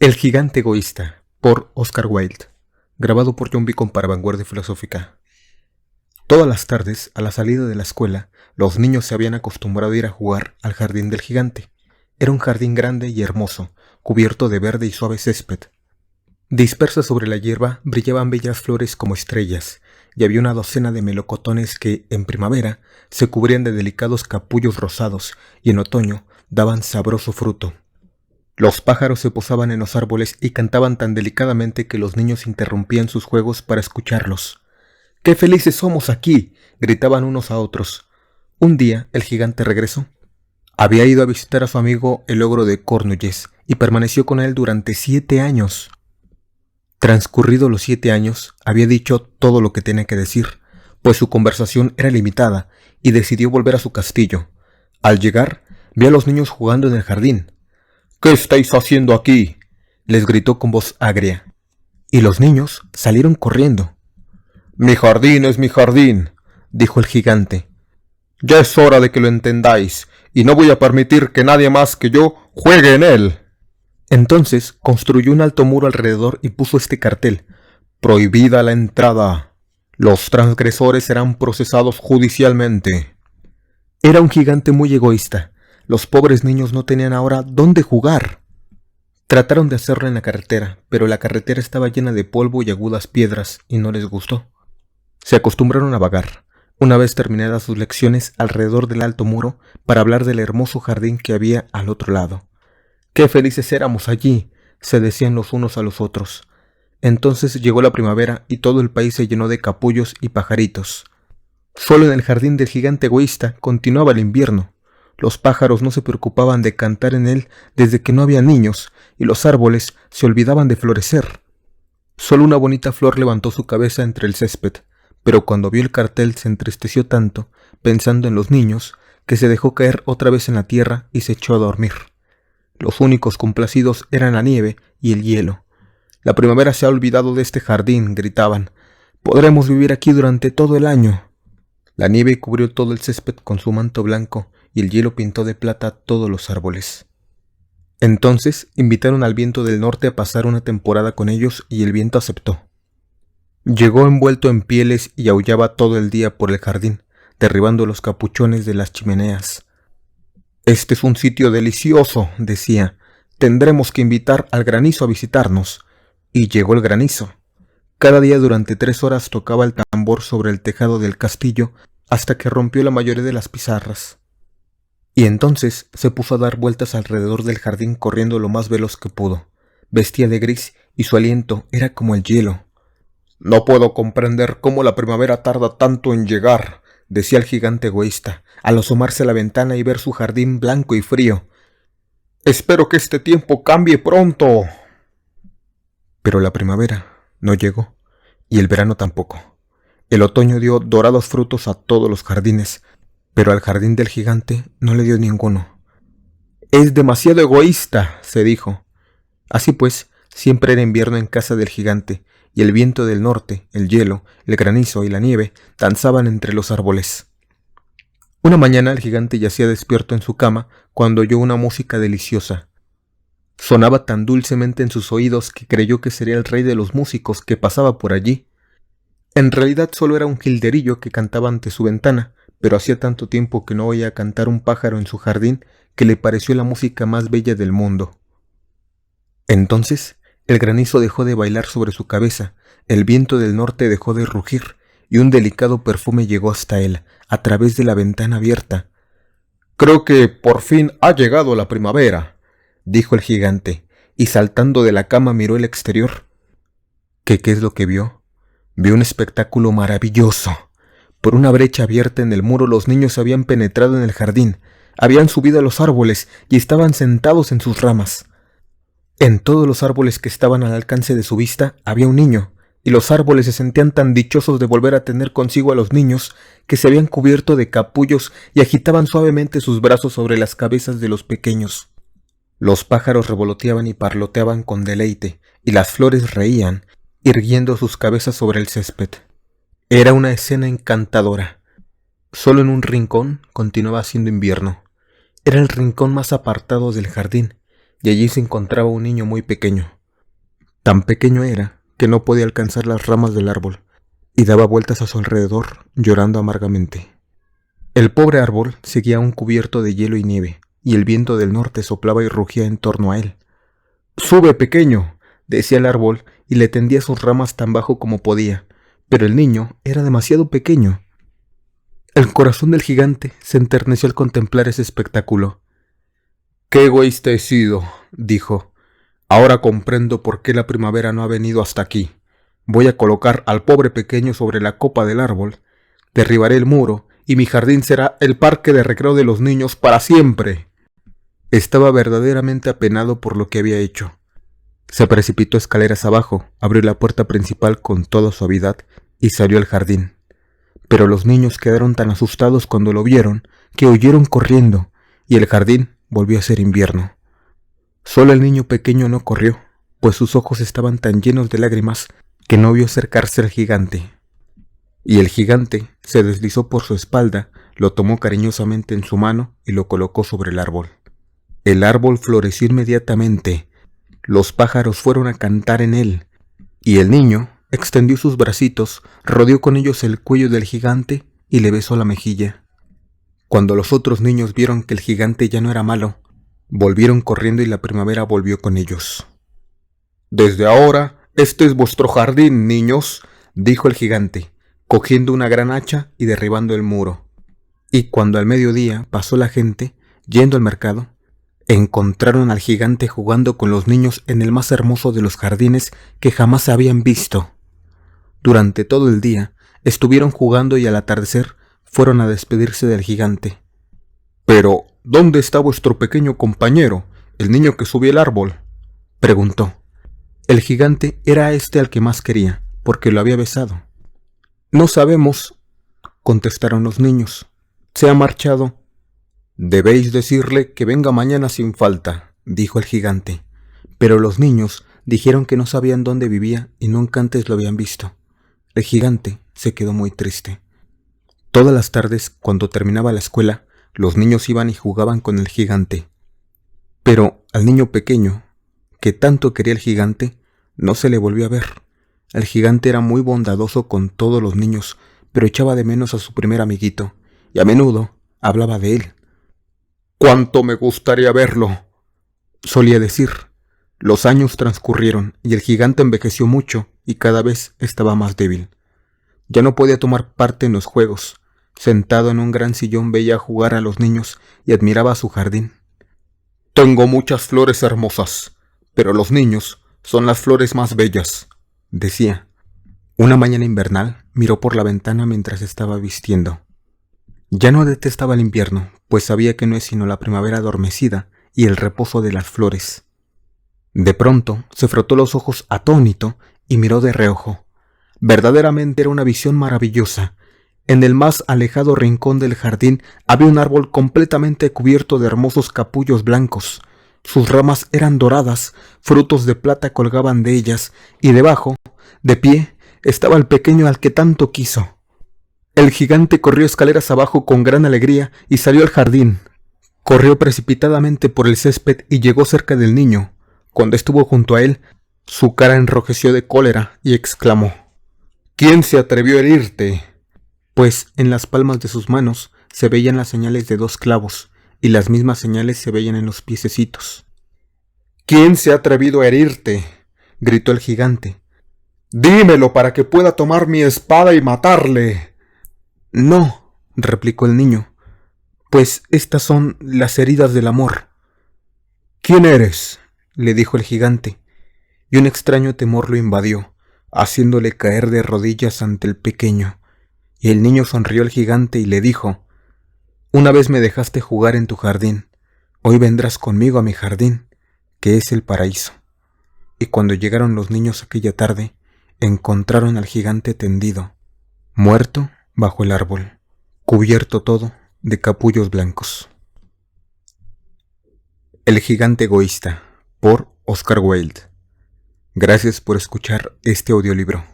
El gigante egoísta, por Oscar Wilde, grabado por John Beacon para Vanguardia Filosófica. Todas las tardes, a la salida de la escuela, los niños se habían acostumbrado a ir a jugar al jardín del gigante. Era un jardín grande y hermoso, cubierto de verde y suave césped. Dispersas sobre la hierba brillaban bellas flores como estrellas, y había una docena de melocotones que, en primavera, se cubrían de delicados capullos rosados y en otoño daban sabroso fruto. Los pájaros se posaban en los árboles y cantaban tan delicadamente que los niños interrumpían sus juegos para escucharlos. ¡Qué felices somos aquí!, gritaban unos a otros. Un día el gigante regresó. Había ido a visitar a su amigo el ogro de Cornualles y permaneció con él durante 7 años. Transcurridos los 7 años, había dicho todo lo que tenía que decir, pues su conversación era limitada, y decidió volver a su castillo. Al llegar, vio a los niños jugando en el jardín. «¿Qué estáis haciendo aquí?», les gritó con voz agria. Y los niños salieron corriendo. «Mi jardín es mi jardín», dijo el gigante. «Ya es hora de que lo entendáis, y no voy a permitir que nadie más que yo juegue en él». Entonces construyó un alto muro alrededor y puso este cartel: «Prohibida la entrada. Los transgresores serán procesados judicialmente». Era un gigante muy egoísta. Los pobres niños no tenían ahora dónde jugar. Trataron de hacerlo en la carretera, pero la carretera estaba llena de polvo y agudas piedras, y no les gustó. Se acostumbraron a vagar, una vez terminadas sus lecciones, alrededor del alto muro, para hablar del hermoso jardín que había al otro lado. «¡Qué felices éramos allí!», se decían los unos a los otros. Entonces llegó la primavera y todo el país se llenó de capullos y pajaritos. Solo en el jardín del gigante egoísta continuaba el invierno. Los pájaros no se preocupaban de cantar en él desde que no había niños, y los árboles se olvidaban de florecer. Solo una bonita flor levantó su cabeza entre el césped, pero cuando vio el cartel se entristeció tanto, pensando en los niños, que se dejó caer otra vez en la tierra y se echó a dormir. Los únicos complacidos eran la nieve y el hielo. «La primavera se ha olvidado de este jardín», gritaban. «Podremos vivir aquí durante todo el año». La nieve cubrió todo el césped con su manto blanco y el hielo pintó de plata todos los árboles. Entonces invitaron al viento del norte a pasar una temporada con ellos y el viento aceptó. Llegó envuelto en pieles y aullaba todo el día por el jardín, derribando los capuchones de las chimeneas. «Este es un sitio delicioso», decía. «Tendremos que invitar al granizo a visitarnos». Y llegó el granizo. Cada día durante 3 horas tocaba el tambor sobre el tejado del castillo hasta que rompió la mayoría de las pizarras. Y entonces se puso a dar vueltas alrededor del jardín corriendo lo más veloz que pudo. Vestía de gris y su aliento era como el hielo. «No puedo comprender cómo la primavera tarda tanto en llegar», decía el gigante egoísta, al asomarse a la ventana y ver su jardín blanco y frío. «Espero que este tiempo cambie pronto». Pero la primavera no llegó, y el verano tampoco. El otoño dio dorados frutos a todos los jardines, pero al jardín del gigante no le dio ninguno. «Es demasiado egoísta», se dijo. Así pues, siempre era invierno en casa del gigante, y el viento del norte, el hielo, el granizo y la nieve danzaban entre los árboles. Una mañana el gigante yacía despierto en su cama cuando oyó una música deliciosa. Sonaba tan dulcemente en sus oídos que creyó que sería el rey de los músicos que pasaba por allí. En realidad solo era un jilguerillo que cantaba ante su ventana, pero hacía tanto tiempo que no oía cantar un pájaro en su jardín que le pareció la música más bella del mundo. Entonces el granizo dejó de bailar sobre su cabeza, el viento del norte dejó de rugir, y un delicado perfume llegó hasta él, a través de la ventana abierta. «Creo que por fin ha llegado la primavera», dijo el gigante, y saltando de la cama miró el exterior. ¿Qué es lo que vio? Vio un espectáculo maravilloso. Por una brecha abierta en el muro los niños habían penetrado en el jardín, habían subido a los árboles y estaban sentados en sus ramas. En todos los árboles que estaban al alcance de su vista había un niño, y los árboles se sentían tan dichosos de volver a tener consigo a los niños que se habían cubierto de capullos y agitaban suavemente sus brazos sobre las cabezas de los pequeños. Los pájaros revoloteaban y parloteaban con deleite, y las flores reían, irguiendo sus cabezas sobre el césped. Era una escena encantadora. Solo en un rincón continuaba haciendo invierno. Era el rincón más apartado del jardín, y allí se encontraba un niño muy pequeño. Tan pequeño era que no podía alcanzar las ramas del árbol, y daba vueltas a su alrededor, llorando amargamente. El pobre árbol seguía aún cubierto de hielo y nieve, y el viento del norte soplaba y rugía en torno a él. «¡Sube, pequeño!», decía el árbol, y le tendía sus ramas tan bajo como podía, pero el niño era demasiado pequeño. El corazón del gigante se enterneció al contemplar ese espectáculo. «¡Qué egoísta he sido!», dijo. «Ahora comprendo por qué la primavera no ha venido hasta aquí. Voy a colocar al pobre pequeño sobre la copa del árbol, derribaré el muro, y mi jardín será el parque de recreo de los niños para siempre». Estaba verdaderamente apenado por lo que había hecho. Se precipitó escaleras abajo, abrió la puerta principal con toda suavidad y salió al jardín. Pero los niños quedaron tan asustados cuando lo vieron que huyeron corriendo, y el jardín volvió a ser invierno. Solo el niño pequeño no corrió, pues sus ojos estaban tan llenos de lágrimas que no vio acercarse al gigante. Y el gigante se deslizó por su espalda, lo tomó cariñosamente en su mano y lo colocó sobre el árbol. El árbol floreció inmediatamente, los pájaros fueron a cantar en él, y el niño extendió sus bracitos, rodeó con ellos el cuello del gigante y le besó la mejilla. Cuando los otros niños vieron que el gigante ya no era malo, volvieron corriendo y la primavera volvió con ellos. «Desde ahora, este es vuestro jardín, niños», dijo el gigante, cogiendo una gran hacha y derribando el muro. Y cuando al mediodía pasó la gente, yendo al mercado, encontraron al gigante jugando con los niños en el más hermoso de los jardines que jamás habían visto. Durante todo el día estuvieron jugando y al atardecer fueron a despedirse del gigante. «Pero, ¿dónde está vuestro pequeño compañero, el niño que subió el árbol?», preguntó. El gigante era este al que más quería, porque lo había besado. «No sabemos», contestaron los niños. «Se ha marchado». «Debéis decirle que venga mañana sin falta», dijo el gigante. Pero los niños dijeron que no sabían dónde vivía y nunca antes lo habían visto. El gigante se quedó muy triste. Todas las tardes, cuando terminaba la escuela, los niños iban y jugaban con el gigante. Pero al niño pequeño, que tanto quería el gigante, no se le volvió a ver. El gigante era muy bondadoso con todos los niños, pero echaba de menos a su primer amiguito, y a menudo hablaba de él. «¡Cuánto me gustaría verlo!», solía decir. Los años transcurrieron y el gigante envejeció mucho y cada vez estaba más débil. Ya no podía tomar parte en los juegos. Sentado en un gran sillón veía jugar a los niños y admiraba su jardín. «Tengo muchas flores hermosas, pero los niños son las flores más bellas», decía. Una mañana invernal miró por la ventana mientras estaba vistiendo. Ya no detestaba el invierno, pues sabía que no es sino la primavera adormecida y el reposo de las flores. De pronto se frotó los ojos atónito y miró de reojo. Verdaderamente era una visión maravillosa. En el más alejado rincón del jardín había un árbol completamente cubierto de hermosos capullos blancos. Sus ramas eran doradas, frutos de plata colgaban de ellas, y debajo, de pie, estaba el pequeño al que tanto quiso. El gigante corrió escaleras abajo con gran alegría y salió al jardín. Corrió precipitadamente por el césped y llegó cerca del niño. Cuando estuvo junto a él, su cara enrojeció de cólera y exclamó: «¿Quién se atrevió a herirte?», pues en las palmas de sus manos se veían las señales de 2 clavos, y las mismas señales se veían en los piececitos. «¿Quién se ha atrevido a herirte?», gritó el gigante. «Dímelo para que pueda tomar mi espada y matarle». «No», replicó el niño, «pues estas son las heridas del amor». «¿Quién eres?», le dijo el gigante, y un extraño temor lo invadió, haciéndole caer de rodillas ante el pequeño. Y el niño sonrió al gigante y le dijo: «Una vez me dejaste jugar en tu jardín, hoy vendrás conmigo a mi jardín, que es el paraíso». Y cuando llegaron los niños aquella tarde, encontraron al gigante tendido, muerto bajo el árbol, cubierto todo de capullos blancos. El gigante egoísta, por Oscar Wilde. Gracias por escuchar este audiolibro.